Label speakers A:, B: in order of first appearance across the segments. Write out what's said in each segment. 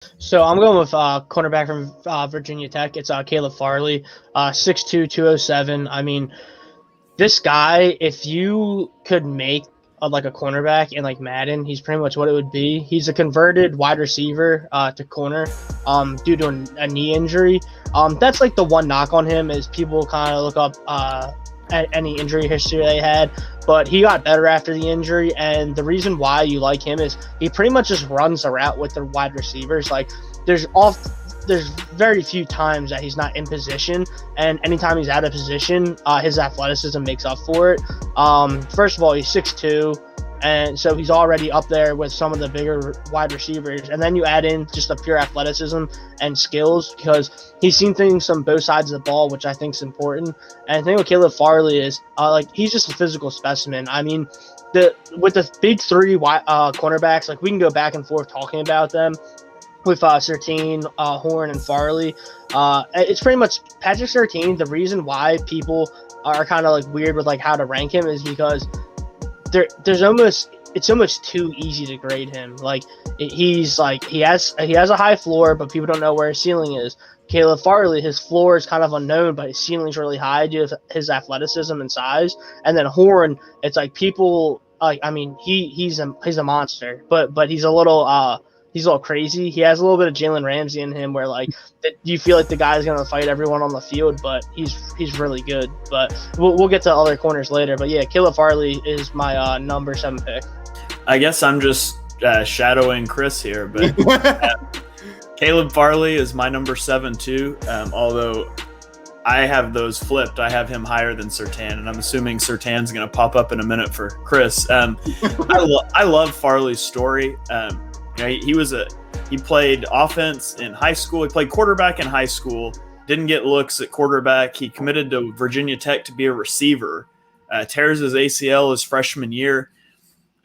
A: So I'm going with cornerback from Virginia Tech. It's Caleb Farley, 6'2", 207. I mean, this guy, if you could make like a cornerback in like Madden, he's pretty much what it would be. He's a converted wide receiver to corner due to a knee injury. That's like the one knock on him is people kind of look up any injury history they had, but he got better after the injury. And the reason why you like him is he pretty much just runs a route with the wide receivers. Like there's very few times that he's not in position, and anytime he's out of position, his athleticism makes up for it. First of all, he's 6'2", and so he's already up there with some of the bigger wide receivers. And then you add in just the pure athleticism and skills because he's seen things on both sides of the ball, which I think is important. And the thing with Caleb Farley is like he's just a physical specimen. I mean, with the big three cornerbacks, like we can go back and forth talking about them. With Surtain, Horn, and Farley, it's pretty much Patrick Surtain. The reason why people are kind of like weird with like how to rank him is because it's almost too easy to grade him. Like he has a high floor, but people don't know where his ceiling is. Caleb Farley, his floor is kind of unknown, but his ceiling's really high due to his athleticism and size. And then Horn, it's like people like I mean he's a monster, but he's a little crazy. He has a little bit of Jalen Ramsey in him where like you feel like the guy's going to fight everyone on the field, but he's really good. But we'll get to other corners later. But yeah, Caleb Farley is my number 7 pick.
B: I guess I'm just shadowing Chris here, but Caleb Farley is my number 7 too. Although I have those flipped. I have him higher than Surtain, and I'm assuming Surtain's going to pop up in a minute for Chris. I love Farley's story. He played offense in high school. He played quarterback in high school. Didn't get looks at quarterback. He committed to Virginia Tech to be a receiver. Tears his ACL his freshman year,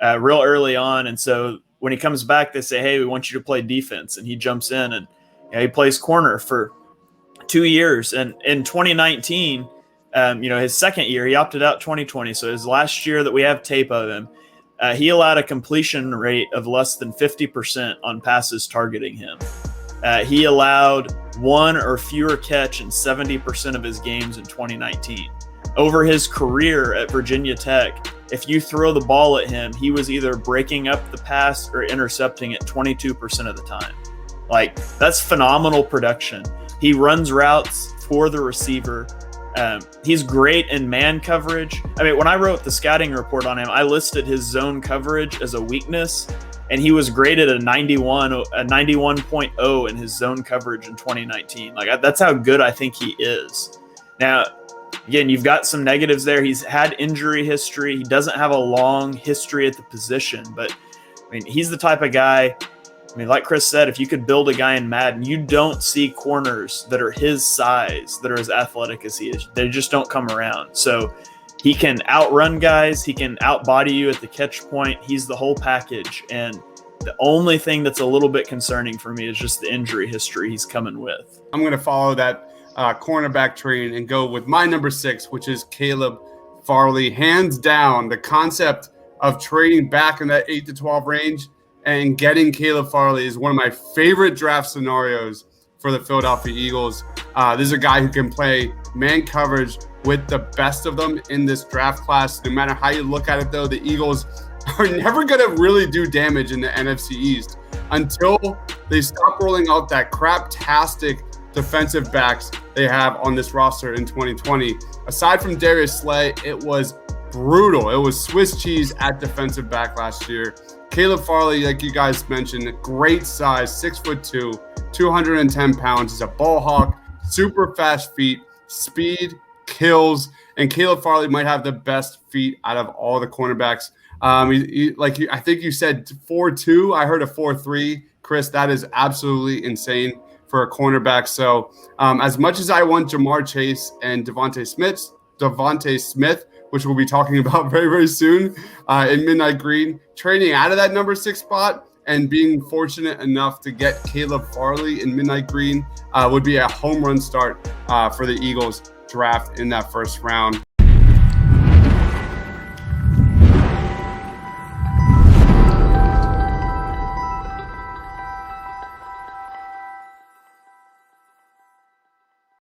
B: real early on. And so when he comes back, they say, "Hey, we want you to play defense," and he jumps in and he plays corner for 2 years. And in 2019, his second year, he opted out 2020. So his last year that we have tape of him. He allowed a completion rate of less than 50% on passes targeting him. He allowed one or fewer catch in 70% of his games in 2019. Over his career at Virginia Tech, if you throw the ball at him, he was either breaking up the pass or intercepting it 22% of the time. Like, that's phenomenal production. He runs routes for the receiver. He's great in man coverage. I mean, when I wrote the scouting report on him, I listed his zone coverage as a weakness, and he was graded a 91.0 in his zone coverage in 2019. Like, that's how good I think he is. Now, again, you've got some negatives there. He's had injury history. He doesn't have a long history at the position, but I mean, he's the type of guy. I mean, like Chris said, if you could build a guy in Madden, you don't see corners that are his size, that are as athletic as he is. They just don't come around. So he can outrun guys. He can outbody you at the catch point. He's the whole package. And the only thing that's a little bit concerning for me is just the injury history he's coming with.
C: I'm going to follow that cornerback train and go with my number 6, which is Caleb Farley. Hands down, the concept of trading back in that 8 to 12 range and getting Caleb Farley is one of my favorite draft scenarios for the Philadelphia Eagles. This is a guy who can play man coverage with the best of them in this draft class. No matter how you look at it, though, the Eagles are never going to really do damage in the NFC East until they stop rolling out that crap-tastic defensive backs they have on this roster in 2020. Aside from Darius Slay, it was brutal. It was Swiss cheese at defensive back last year. Caleb Farley, like you guys mentioned, great size, 6'2", 210 pounds. He's a ball hawk, super fast feet, speed, kills, and Caleb Farley might have the best feet out of all the cornerbacks. I think you said 4'2". I heard a 4'3". Chris, that is absolutely insane for a cornerback. So as much as I want Jamar Chase and Devontae Smith, which we'll be talking about very, very soon in Midnight Green, trading out of that number 6 spot and being fortunate enough to get Caleb Farley in Midnight Green would be a home run start for the Eagles draft in that first round.